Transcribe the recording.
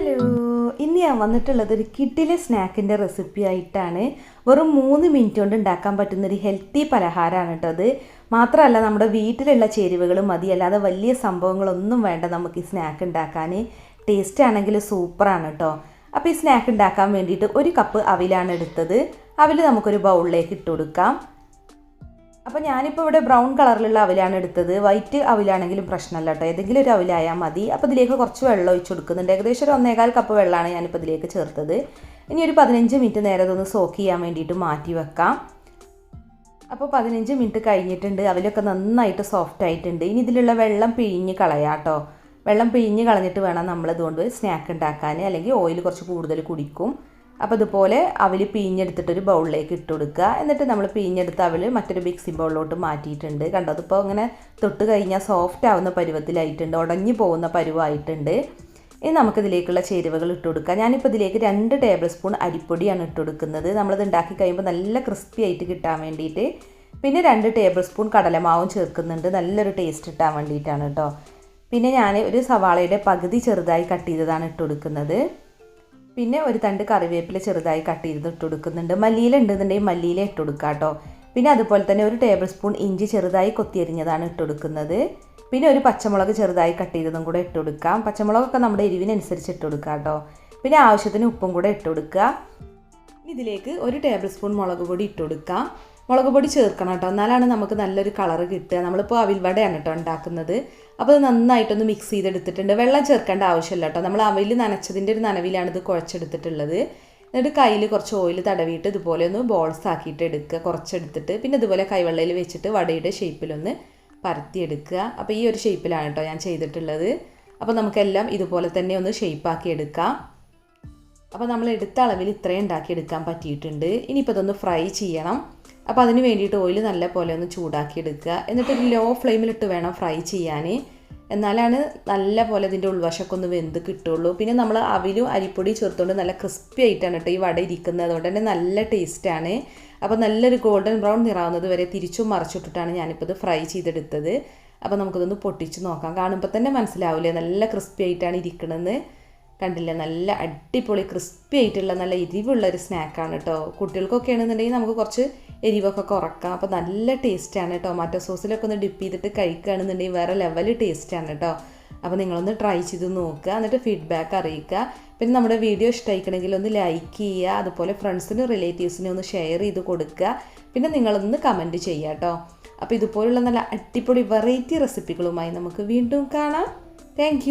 Hello, ഇന്ന് ഞാൻ വന്നിട്ടുള്ളത് ഒരു കിഡിലെ സ്നാക്കിൻ്റെ റെസിപ്പി ആയിട്ടാണ്. വെറും 3 മിനിറ്റ് കൊണ്ട് ഉണ്ടാക്കാൻ പറ്റുന്നൊരു ഹെൽത്തി പലഹാരമാണ് കേട്ടോ അത്. മാത്രമല്ല നമ്മുടെ വീട്ടിലുള്ള ചേരുവകൾ മതി, അല്ലാതെ വലിയ സംഭവങ്ങളൊന്നും വേണ്ട നമുക്ക് ഈ സ്നാക്ക് ഉണ്ടാക്കാൻ. ടേസ്റ്റ് ആണെങ്കിൽ സൂപ്പറാണ് കേട്ടോ. അപ്പോൾ ഈ സ്നാക്ക് ഉണ്ടാക്കാൻ വേണ്ടിയിട്ട് 1 കപ്പ് അവിലാണ് എടുത്തത്. അവിൽ നമുക്കൊരു ബൗളിലേക്ക് ഇട്ട് കൊടുക്കാം. അപ്പോൾ ഞാനിപ്പോൾ ഇവിടെ ബ്രൗൺ കളറിലുള്ള അവിലാണ് എടുത്തത്. വൈറ്റ് അവിലാണെങ്കിലും പ്രശ്നമല്ല കേട്ടോ, ഏതെങ്കിലും ഒരു അവിലായാൽ മതി. അപ്പോൾ ഇതിലേക്ക് കുറച്ച് വെള്ളം ഒഴിച്ച് കൊടുക്കുന്നുണ്ട്. ഏകദേശം ഒരു 1.25 കപ്പ് വെള്ളമാണ് ഞാനിപ്പോൾ ഇതിലേക്ക് ചേർത്തത്. ഇനി ഒരു 15 മിനിറ്റ് നേരം ഇതൊന്ന് സോക്ക് ചെയ്യാൻ വേണ്ടിയിട്ട് മാറ്റി വെക്കാം. അപ്പോൾ 15 മിനിറ്റ് കഴിഞ്ഞിട്ടുണ്ട്. അവിലൊക്കെ നന്നായിട്ട് സോഫ്റ്റ് ആയിട്ടുണ്ട്. ഇനി ഇതിലുള്ള വെള്ളം പിഴിഞ്ഞ് കളയാം കേട്ടോ. വെള്ളം പിഴിഞ്ഞ് കളഞ്ഞിട്ട് വേണം നമ്മളിതുകൊണ്ട് സ്നാക്ക് ഉണ്ടാക്കാൻ, അല്ലെങ്കിൽ ഓയിൽ കുറച്ച് കൂടുതൽ കുടിക്കും. അപ്പോൾ ഇതുപോലെ അവിൽ പിഴിഞ്ഞെടുത്തിട്ടൊരു ബൗളിലേക്ക് ഇട്ട് കൊടുക്കുക. എന്നിട്ട് നമ്മൾ പിഴിഞ്ഞെടുത്ത അവിൽ മറ്റൊരു മിക്സിംഗ് ബൗളിലോട്ട് മാറ്റിയിട്ടുണ്ട്. കണ്ടോ, അതിപ്പോൾ ഇങ്ങനെ തൊട്ട് കഴിഞ്ഞാൽ സോഫ്റ്റ് ആവുന്ന പരുവത്തിലായിട്ടുണ്ട്, ഉടഞ്ഞു പോകുന്ന പരുവമായിട്ടുണ്ട്. ഇനി നമുക്കിതിലേക്കുള്ള ചേരുവകൾ ഇട്ട് കൊടുക്കാം. ഞാനിപ്പോൾ ഇതിലേക്ക് 2 ടേബിൾ സ്പൂൺ അരിപ്പൊടിയാണ് ഇട്ട് കൊടുക്കുന്നത്. നമ്മളിത് ഉണ്ടാക്കി കഴിയുമ്പോൾ നല്ല ക്രിസ്പി ആയിട്ട് കിട്ടാൻ വേണ്ടിയിട്ട്. പിന്നെ 2 ടേബിൾ സ്പൂൺ കടലമാവും ചേർക്കുന്നുണ്ട്, നല്ലൊരു ടേസ്റ്റ് കിട്ടാൻ വേണ്ടിയിട്ടാണ് കേട്ടോ. പിന്നെ ഞാൻ ഒരു സവാളയുടെ പകുതി ചെറുതായി കട്ട് ചെയ്തതാണ് ഇട്ട് കൊടുക്കുന്നത്. പിന്നെ ഒരു തണ്ട് കറിവേപ്പില ചെറുതായി കട്ട് ചെയ്ത് ഇട്ട് കൊടുക്കുന്നുണ്ട്. മല്ലിയില ഉണ്ടെന്നുണ്ടെങ്കിൽ മല്ലിയില ഇട്ട് കൊടുക്കുക കേട്ടോ. പിന്നെ അതുപോലെ തന്നെ 1 ടേബിൾ സ്പൂൺ ഇഞ്ചി ചെറുതായി കൊത്തിയരിഞ്ഞതാണ് ഇട്ട് കൊടുക്കുന്നത്. പിന്നെ ഒരു പച്ചമുളക് ചെറുതായി കട്ട് ചെയ്തതും കൂടെ ഇട്ട് കൊടുക്കാം. പച്ചമുളകൊക്കെ നമ്മുടെ എരിവിനനുസരിച്ച് ഇട്ട് കൊടുക്കുക കേട്ടോ. പിന്നെ ആവശ്യത്തിന് ഉപ്പും കൂടെ ഇട്ട് കൊടുക്കുക. ഇതിലേക്ക് 1 ടേബിൾ സ്പൂൺ മുളക് പൊടി ഇട്ട് കൊടുക്കാം. മുളക് പൊടി ചേർക്കണം കേട്ടോ, എന്നാലാണ് നമുക്ക് നല്ലൊരു കളറ് കിട്ടുക. നമ്മളിപ്പോൾ അവിൽ വടയാണ് കേട്ടോ ഉണ്ടാക്കുന്നത്. അപ്പോൾ അത് നന്നായിട്ടൊന്ന് മിക്സ് ചെയ്തെടുത്തിട്ടുണ്ട്. വെള്ളം ചേർക്കേണ്ട ആവശ്യമില്ല കേട്ടോ. നമ്മൾ അവിൽ നനച്ചതിൻ്റെ ഒരു നനവിലാണ് ഇത് കുഴച്ചെടുത്തിട്ടുള്ളത്. എന്നിട്ട് കയ്യിൽ കുറച്ച് ഓയിൽ തടവിയിട്ട് ഇതുപോലെ ഒന്ന് ബോൾസ് ആക്കിയിട്ട് എടുക്കുക, കുറച്ചെടുത്തിട്ട്. പിന്നെ ഇതുപോലെ കൈവെള്ളയിൽ വെച്ചിട്ട് വടയുടെ ഷേപ്പിലൊന്ന് പരത്തിയെടുക്കുക. അപ്പോൾ ഈ ഒരു ഷേപ്പിലാണ് കേട്ടോ ഞാൻ ചെയ്തിട്ടുള്ളത്. അപ്പോൾ നമുക്കെല്ലാം ഇതുപോലെ തന്നെ ഒന്ന് ഷേപ്പാക്കി എടുക്കാം. അപ്പോൾ നമ്മൾ എടുത്ത അളവിൽ ഇത്രയും ഉണ്ടാക്കിയെടുക്കാൻ പറ്റിയിട്ടുണ്ട്. ഇനിയിപ്പോൾ ഇതൊന്ന് ഫ്രൈ ചെയ്യണം. അപ്പോൾ അതിന് വേണ്ടിയിട്ട് ഓയിൽ നല്ല പോലെ ഒന്ന് ചൂടാക്കി എടുക്കുക. എന്നിട്ട് ലോ ഫ്ലെയിമിലിട്ട് വേണം ഫ്രൈ ചെയ്യാൻ, എന്നാലാണ് നല്ല പോലെ ഇതിൻ്റെ ഉൾവശമൊക്കെ ഒന്ന് വെന്ത് കിട്ടുള്ളൂ. പിന്നെ നമ്മൾ അവിലും അരിപ്പൊടി ചേർത്തുകൊണ്ട് നല്ല ക്രിസ്പി ആയിട്ടാണ് കേട്ടോ ഈ വട ഇരിക്കുന്നത്. അതുകൊണ്ട് തന്നെ നല്ല ടേസ്റ്റാണ്. അപ്പോൾ നല്ലൊരു ഗോൾഡൻ ബ്രൗൺ നിറാവുന്നത് വരെ തിരിച്ചും മറിച്ചിട്ടിട്ടാണ് ഞാനിപ്പോൾ ഇത് ഫ്രൈ ചെയ്തെടുത്തത്. അപ്പോൾ നമുക്കിതൊന്ന് പൊട്ടിച്ച് നോക്കാം. കാണുമ്പോൾ തന്നെ മനസ്സിലാവില്ലേ നല്ല ക്രിസ്പി ആയിട്ടാണ് ഇരിക്കണമെന്ന്. കണ്ടില്ല, നല്ല അടിപൊളി ക്രിസ്പി ആയിട്ടുള്ള നല്ല എരിവുള്ള ഒരു സ്നാക്കാണ് കേട്ടോ. കുട്ടികൾക്കൊക്കെ ആണെന്നുണ്ടെങ്കിൽ നമുക്ക് കുറച്ച് എരിവൊക്കെ കുറക്കാം. അപ്പോൾ നല്ല ടേസ്റ്റാണ്. ടൊമാറ്റോ സോസിലൊക്കെ ഒന്ന് ഡിപ്പ് ചെയ്തിട്ട് കഴിക്കുകയാണെന്നുണ്ടെങ്കിൽ വേറെ ലെവൽ ടേസ്റ്റാണ് കേട്ടോ. അപ്പോൾ നിങ്ങളൊന്ന് ട്രൈ ചെയ്ത് നോക്കുക, എന്നിട്ട് ഫീഡ്ബാക്ക് അറിയിക്കുക. പിന്നെ നമ്മുടെ വീഡിയോ ഇഷ്ടമായിക്കണമെങ്കിൽ ഒന്ന് ലൈക്ക് ചെയ്യുക, അതുപോലെ ഫ്രണ്ട്സിനും റിലേറ്റീവ്സിനും ഒന്ന് ഷെയർ ചെയ്ത് കൊടുക്കുക. പിന്നെ നിങ്ങളൊന്ന് കമൻറ്റ് ചെയ്യുക കേട്ടോ. അപ്പോൾ ഇതുപോലുള്ള നല്ല അടിപൊളി വെറൈറ്റി റെസിപ്പികളുമായി നമുക്ക് വീണ്ടും കാണാം. താങ്ക്